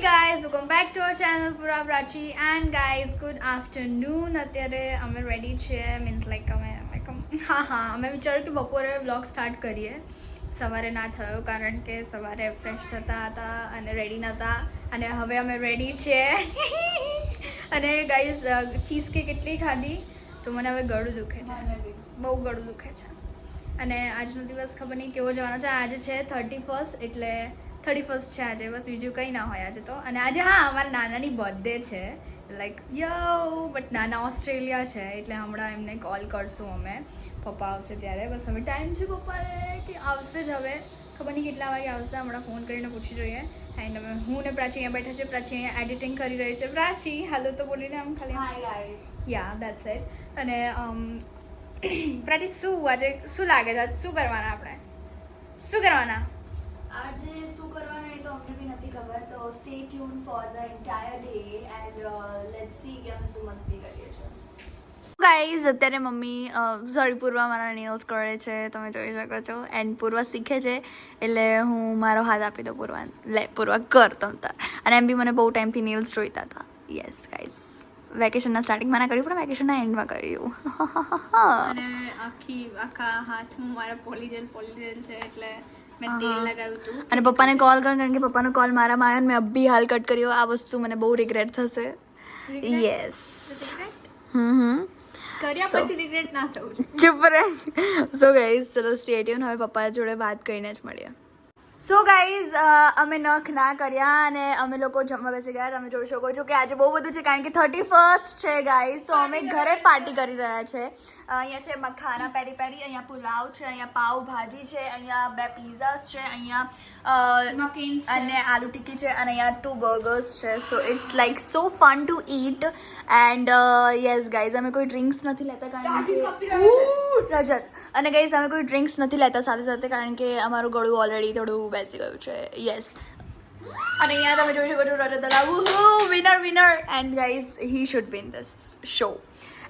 guys, welcome back to our channel Pura Prachi and guys, good afternoon. અત્યારે અમે ready છીએ means like અમે વિચાર્યું કે બપોરે વ્લોગ સ્ટાર્ટ કરીએ. સવારે ના થયો કારણ કે સવારે ફ્રેશ થતા હતા અને રેડી નહોતા અને હવે અમે રેડી છીએ. અને ગાઈઝ ચીઝ કેક એટલી ખાધી તો મને હવે ગળું દુખે છે, બહુ ગળું દુખે છે. અને આજનો દિવસ ખબર નહીં કેવો જવાનો છે. આજે છે 31st એટલે 31st છે આજે, બસ બીજું કંઈ ના હોય આજે તો. અને આજે હા અમારા નાનાની બર્થડે છે, લાઈક યો બટ નાના ઓસ્ટ્રેલિયા છે એટલે હમણાં એમને કોલ કરશું અમે, પપ્પા આવશે ત્યારે. બસ હવે ટાઈમ છે પપ્પાને કે આવશે જ, હવે ખબર નહીં કેટલા વાગે આવશે, હમણાં ફોન કરીને પૂછી જોઈએ. એન્ડ હવે હું ને પ્રાચી અહીંયા બેઠા છે, પ્રાચી અહીંયા એડિટિંગ કરી રહી છે. પ્રાચી હાલો તો બોલીને આમ ખાલી hi guys, yeah that's it. અને પ્રાચી શું આજે શું લાગે છે, શું કરવાના આપણે, શું કરવાના આજે શું કરવાનું એ તો અમને બી નથી ખબર, તો stay tune for the entire day and let's see કે અમે શું મસ્તી કરીએ છીએ. ગાઈઝ અત્યારે મમ્મી સોરી પૂર્વા મારા નેલ્સ કરે છે, તમે જોઈ શકો છો. એન્ડ પૂર્વા શીખે છે એટલે હું મારો હાથ આપી દઉં પૂર્વા, લે પૂર્વા કર તમ તાર. અને એમ બી મને બહુ ટાઈમથી નેલ્સ જોઈતા હતા. યસ ગાઈઝ, વેકેશનના સ્ટાર્ટિંગમાં ના કર્યું પણ વેકેશનના એન્ડમાં કર્યું. અને આખા હાથ હું મારા પોલીજેલ છે એટલે મેં તેલ લગાવ્યું હતું. અને પપ્પાને કોલ કર, કારણ કે પપ્પાનો કોલ મારામાં આવ્યો મેં અભી હાલ કટ કર્યો. આ વસ્તુ મને બહુ રિગ્રેટ થશે. યસ કર્યા પછી રિગ્રેટ ના થવું જોઈએ. ચૂપ રહે. સો ગાઈઝ ચલો સ્ટે ટ્યુન, હવે પપ્પા જોડે વાત કરીને જ મળીએ. સો ગાઈઝ અમે નખ ના કર્યા અને અમે લોકો જમવા બેસી ગયા. તમે જોઈ શકો છો કે આજે બહુ બધું છે કારણ કે 31st છે ગાઈઝ, તો અમે ઘરે પાર્ટી કરી રહ્યા છે. અહીંયા છે મખાના પેરી પેરી, અહીંયા પુલાવ છે, અહીંયા પાવ ભાજી છે, અહીંયા 2 પિઝાસ છે, અહીંયા અને આલુ ટિક્કી છે, અને અહીંયા 2 બર્ગર્સ છે. So it's like so fun to eat. And yes guys અમે કોઈ ડ્રિંક્સ નથી લેતા કારણ કે રજત, અને ગાઈઝ અમે કોઈ ડ્રિંક્સ નથી લેતા સાથે સાથે કારણ કે અમારું ગળું ઓલરેડી થોડું બેસી ગયું છે. યસ, અને અહીંયા તમે જોઈ શકો છો Rajat Dalal winner and guys he should win this show.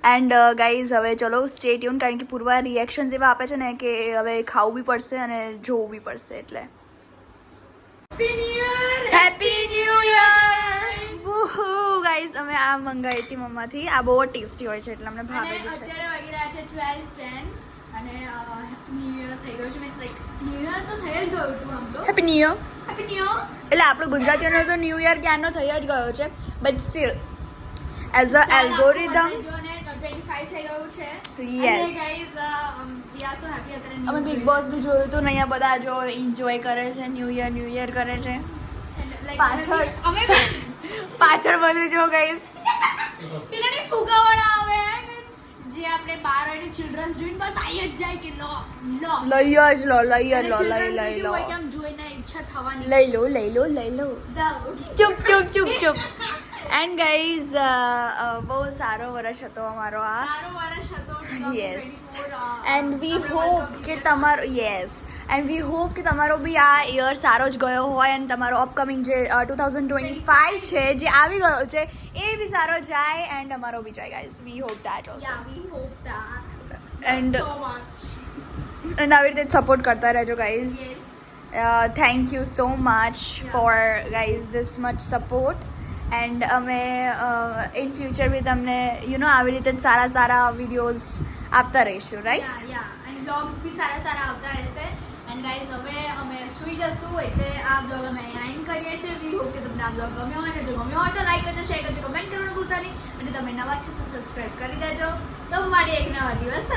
And guys હવે ચલો સ્ટે ટ્યુન, કારણ કે પૂર્વા રિએક્શન્સ એવા આપે છે ને કે હવે ખાવું બી પડશે અને જોવું બી પડશે. એટલે હેપી ન્યૂ યર ગાઈઝ. અમે આ મંગાવી હતી મમ્માથી, આ બહુ ટેસ્ટી હોય છે એટલે અમને ભાવે છે. અત્યારે વાગી રહ્યા છે 12:10 અને ન્યૂ યર થઈ ગયું છે. મીન્સ લાઈક ન્યૂ યર તો થઈ જ ગયું હતું આમ તો. Happy new year. Happy new year એટલે આપણો ગુજરાતીઓનો તો ન્યૂ યર ક્યારનો થઈ જ ગયો છે, but still as a algorithm 25 થઈ ગયું છે. યસ. અને guys we are so happy. અત્યારે અમે બિગ બોસ બી જોયું હતું ને અહીંયા બધા જો એન્જોય કરે છે, ન્યૂ યર કરે છે. પાછળ પાછળ બધું જો ગાઈસ પેલાની ફુગાવાળા આવે જે આપણે બાર અને ચિલ્ડ્રન્સ જોઈને બસ આઈ જ જાય કે લો લઈ લો કેમ જોઈને ઈચ્છા થવાની લઈ લો ચૂપ. એન્ડ ગાઈઝ બહુ સારો વર્ષ હતો અમારો આ. સારો વર્ષ હતો. યસ, એન્ડ વી હોપ કે તમારો તમારો બી આ યર સારો જ ગયો હોય અને તમારો અપકમિંગ જે 2025 છે જે આવી ગયો છે એ બી સારો જાય એન્ડ અમારો બી જાય guys. We hope that also. Yeah we hope that and so much. And આવી રીતે સપોર્ટ કરતા રહેજો guys. Thank you so much for guys this much support. And અમે ઇન ફ્યુચર બી તમને આવી રીતે સારા વિડીયોઝ આપતા રહીશું, રાઈટ? યા એન્ડ બ્લોગ્સ બી સારા આવતા રહેશે. એન્ડ ગાઈઝ હવે અમે સુઈ જશું એટલે આ બ્લોગ અમે અહીંયા એન્ડ કરીએ છીએ. વી હોપ કે તમને આ બ્લોગ ગમ્યો હોય, અને જો ગમ્યો હોય તો લાઈક કરજો, શેર કરજો, કમેન્ટ કરવાનું ભૂલતા નહીં. અને તમે નવા છો તો સબસ્ક્રાઈબ કરી દેજો. તો મળીએ એક નવા દિવસ